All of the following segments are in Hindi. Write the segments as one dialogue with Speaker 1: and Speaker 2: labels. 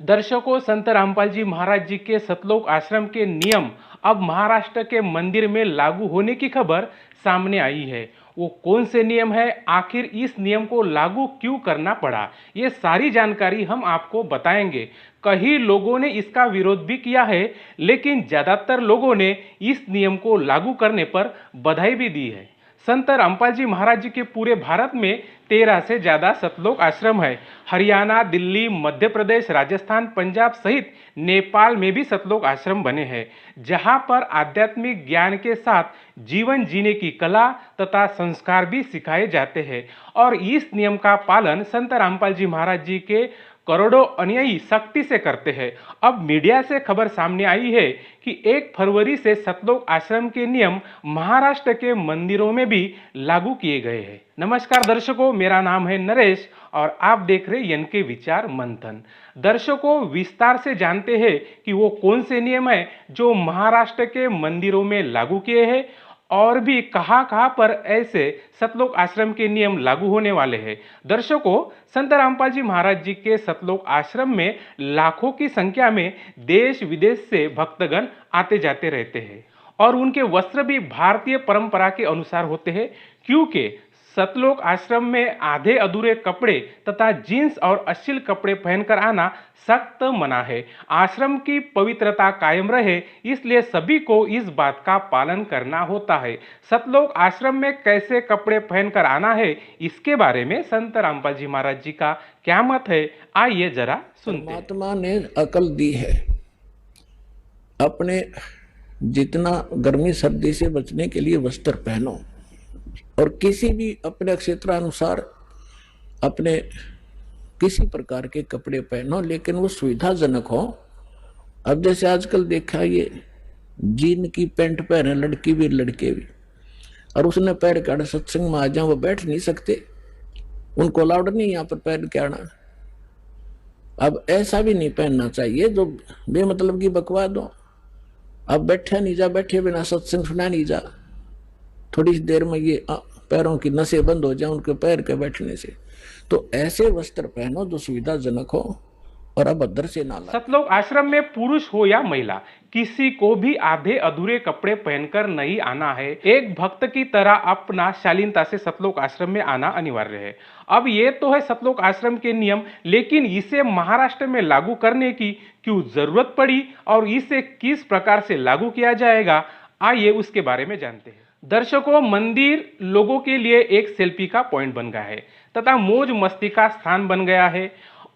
Speaker 1: दर्शकों, संत रामपाल जी महाराज जी के सतलोक आश्रम के नियम अब महाराष्ट्र के मंदिर में लागू होने की खबर सामने आई है। वो कौन से नियम है, आखिर इस नियम को लागू क्यों करना पड़ा, ये सारी जानकारी हम आपको बताएंगे। कई लोगों ने इसका विरोध भी किया है, लेकिन ज्यादातर लोगों ने इस नियम को लागू करने पर बधाई भी दी है। संत रामपाल जी महाराज जी के पूरे भारत में 13 से ज्यादा सतलोक आश्रम है। हरियाणा, दिल्ली, मध्य प्रदेश, राजस्थान, पंजाब सहित नेपाल में भी सतलोक आश्रम बने हैं, जहां पर आध्यात्मिक ज्ञान के साथ जीवन जीने की कला तथा संस्कार भी सिखाए जाते हैं। और इस नियम का पालन संत रामपाल जी महाराज जी के करोड़ों अनुयायी सख्ती से करते हैं। अब मीडिया से खबर सामने आई है कि 1 फरवरी से सतलोक आश्रम के नियम महाराष्ट्र के मंदिरों में भी लागू किए गए हैं। नमस्कार दर्शकों, मेरा नाम है नरेश और आप देख रहे हैं एनके विचार मंथन। दर्शकों, विस्तार से जानते हैं कि वो कौन से नियम है जो महाराष्ट्र के मंदिरों में लागू किए हैं और भी कहां पर ऐसे सतलोक आश्रम के नियम लागू होने वाले हैं। दर्शकों, संत रामपाल जी महाराज जी के सतलोक आश्रम में लाखों की संख्या में देश विदेश से भक्तगण आते जाते रहते हैं और उनके वस्त्र भी भारतीय परंपरा के अनुसार होते हैं, क्योंकि सतलोक आश्रम में आधे अधूरे कपड़े तथा जीन्स और अश्लील कपड़े पहनकर आना सख्त मना है। आश्रम की पवित्रता कायम रहे, इसलिए सभी को इस बात का पालन करना होता है। सतलोक आश्रम में कैसे कपड़े पहनकर आना है, इसके बारे में संत रामपाल जी महाराज जी का क्या मत है, आइए जरा सुनते हैं।
Speaker 2: परमात्मा ने अकल दी है। अपने जितना गर्मी सर्दी से बचने के लिए वस्त्र पहनो और किसी भी अपने क्षेत्रानुसार अपने किसी प्रकार के कपड़े पहनो, लेकिन वो सुविधाजनक हो। अब जैसे आजकल देखा, ये जीन की पैंट पहने लड़की भी लड़के भी, और उसने पैर काट सत्संग में आ जाए, वो बैठ नहीं सकते, उनको अलाउड नहीं यहाँ पर पैर के आना। अब ऐसा भी नहीं पहनना चाहिए जो बेमतलब की बकवाद हो। अब बैठा नहीं जा, बैठे बिना सत्संग सुना नहीं जा, थोड़ी देर में ये पैरों की नसें बंद हो जाए उनके पैर के बैठने से। तो ऐसे वस्त्र पहनो जो सुविधाजनक हो और अभद्र से ना लगे।
Speaker 1: सतलोक आश्रम में पुरुष हो या महिला, किसी को भी आधे अधूरे कपड़े पहनकर नहीं आना है। एक भक्त की तरह अपना शालीनता से सतलोक आश्रम में आना अनिवार्य है। अब ये तो है सतलोक आश्रम के नियम, लेकिन इसे महाराष्ट्र में लागू करने की क्यों जरूरत पड़ी और इसे किस प्रकार से लागू किया जाएगा, आइए उसके बारे में जानते हैं। दर्शकों, मंदिर लोगों के लिए एक सेल्फी का पॉइंट बन गया है तथा मौज मस्ती का स्थान बन गया है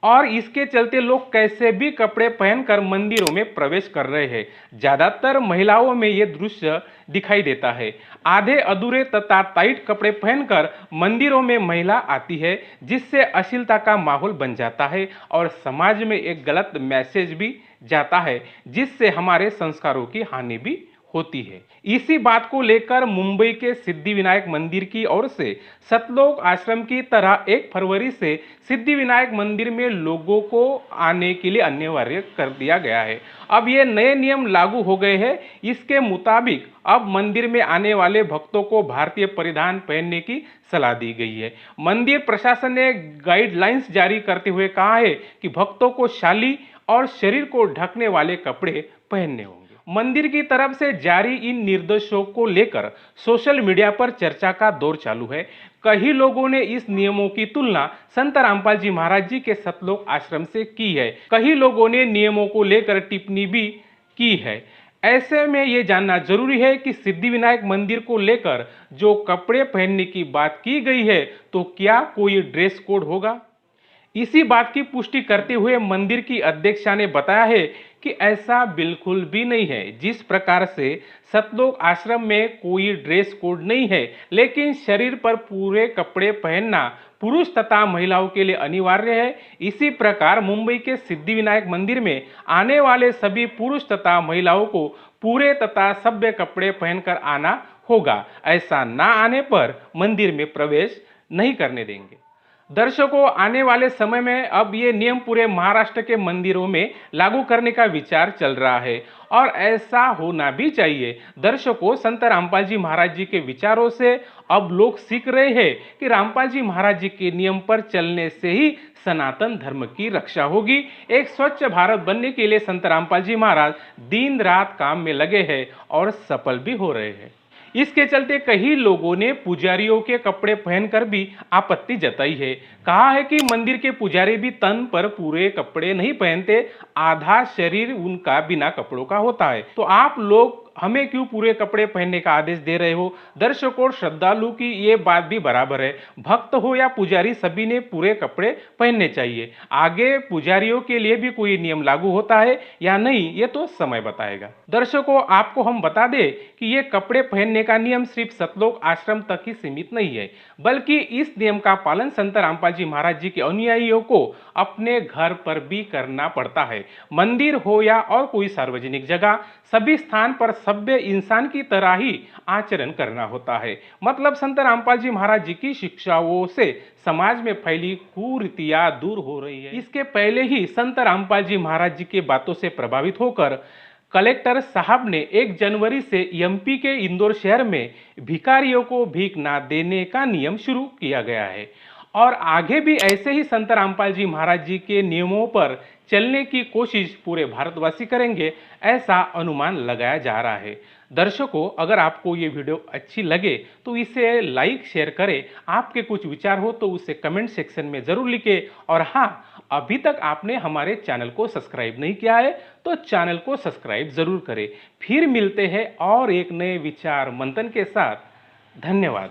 Speaker 1: और इसके चलते लोग कैसे भी कपड़े पहनकर मंदिरों में प्रवेश कर रहे हैं। ज्यादातर महिलाओं में यह दृश्य दिखाई देता है। आधे अधूरे तथा टाइट कपड़े पहनकर मंदिरों में महिला आती है, जिससे अश्लीलता का माहौल बन जाता है और समाज में एक गलत मैसेज भी जाता है, जिससे हमारे संस्कारों की हानि भी होती है। इसी बात को लेकर मुंबई के सिद्धिविनायक मंदिर की ओर से सतलोक आश्रम की तरह 1 फरवरी से सिद्धिविनायक मंदिर में लोगों को आने के लिए अनिवार्य कर दिया गया है। अब ये नए नियम लागू हो गए हैं। इसके मुताबिक अब मंदिर में आने वाले भक्तों को भारतीय परिधान पहनने की सलाह दी गई है। मंदिर प्रशासन ने गाइडलाइंस जारी करते हुए कहा है कि भक्तों को शाली और शरीर को ढकने वाले कपड़े पहनने होंगे। मंदिर की तरफ से जारी इन निर्देशों को लेकर सोशल मीडिया पर चर्चा का दौर चालू है। कई लोगों ने इस नियमों की तुलना संत रामपाल जी महाराज जी के सतलोक आश्रम से की है। कई लोगों ने नियमों को लेकर टिप्पणी भी की है। ऐसे में ये जानना जरूरी है कि सिद्धिविनायक मंदिर को लेकर जो कपड़े पहनने की बात की गई है, तो क्या कोई ड्रेस कोड होगा? इसी बात की पुष्टि करते हुए मंदिर की अध्यक्षा ने बताया है कि ऐसा बिल्कुल भी नहीं है। जिस प्रकार से सतलोक आश्रम में कोई ड्रेस कोड नहीं है, लेकिन शरीर पर पूरे कपड़े पहनना पुरुष तथा महिलाओं के लिए अनिवार्य है, इसी प्रकार मुंबई के सिद्धिविनायक मंदिर में आने वाले सभी पुरुष तथा महिलाओं को पूरे तथा सभ्य कपड़े पहनकर आना होगा। ऐसा ना आने पर मंदिर में प्रवेश नहीं करने देंगे। दर्शकों, आने वाले समय में अब ये नियम पूरे महाराष्ट्र के मंदिरों में लागू करने का विचार चल रहा है और ऐसा होना भी चाहिए। दर्शकों, संत रामपाल जी महाराज जी के विचारों से अब लोग सीख रहे हैं कि रामपाल जी महाराज जी के नियम पर चलने से ही सनातन धर्म की रक्षा होगी। एक स्वच्छ भारत बनने के लिए संत रामपाल जी महाराज दिन रात काम में लगे हैं और सफल भी हो रहे हैं। इसके चलते कई लोगों ने पुजारियों के कपड़े पहनकर भी आपत्ति जताई है। कहा है कि मंदिर के पुजारी भी तन पर पूरे कपड़े नहीं पहनते, आधा शरीर उनका बिना कपड़ों का होता है। तो आप लोग हमें क्यों पूरे कपड़े पहनने का आदेश दे रहे हो? दर्शकों, श्रद्धालु की ये बात भी बराबर है। भक्त हो या पुजारी, सभी ने पूरे कपड़े पहनने चाहिए। आगे पुजारियों के लिए भी कोई नियम लागू होता है या नहीं, ये तो समय बताएगा। दर्शकों, आपको हम बता दें कि ये कपड़े पहनने का नियम सिर्फ सतलोक आश्रम तक ही सीमित नहीं है, बल्कि इस नियम का पालन संत रामपाल जी महाराज जी के अनुयायियों को अपने घर पर भी करना पड़ता है। मंदिर हो या और कोई सार्वजनिक जगह, सभी स्थान पर सभ्य इंसान की तरह ही आचरण करना होता है। मतलब संत रामपाल जी महाराज जी की शिक्षाओं से समाज में फैली कुरीतियां दूर हो रही है। इसके पहले ही संत रामपाल जी महाराज जी के बातों से प्रभावित होकर कलेक्टर साहब ने 1 जनवरी से एमपी के इंदौर शहर में भिखारियों को भीख ना देने का नियम शुरू किया गया है और आगे भी ऐसे ही संत रामपाल जी महाराज जी के नियमों पर चलने की कोशिश पूरे भारतवासी करेंगे, ऐसा अनुमान लगाया जा रहा है। दर्शकों, अगर आपको ये वीडियो अच्छी लगे तो इसे लाइक शेयर करें। आपके कुछ विचार हो तो उसे कमेंट सेक्शन में जरूर लिखें और हाँ, अभी तक आपने हमारे चैनल को सब्सक्राइब नहीं किया है तो चैनल को सब्सक्राइब जरूर करें। फिर मिलते हैं और एक नए विचार मंथन के साथ। धन्यवाद।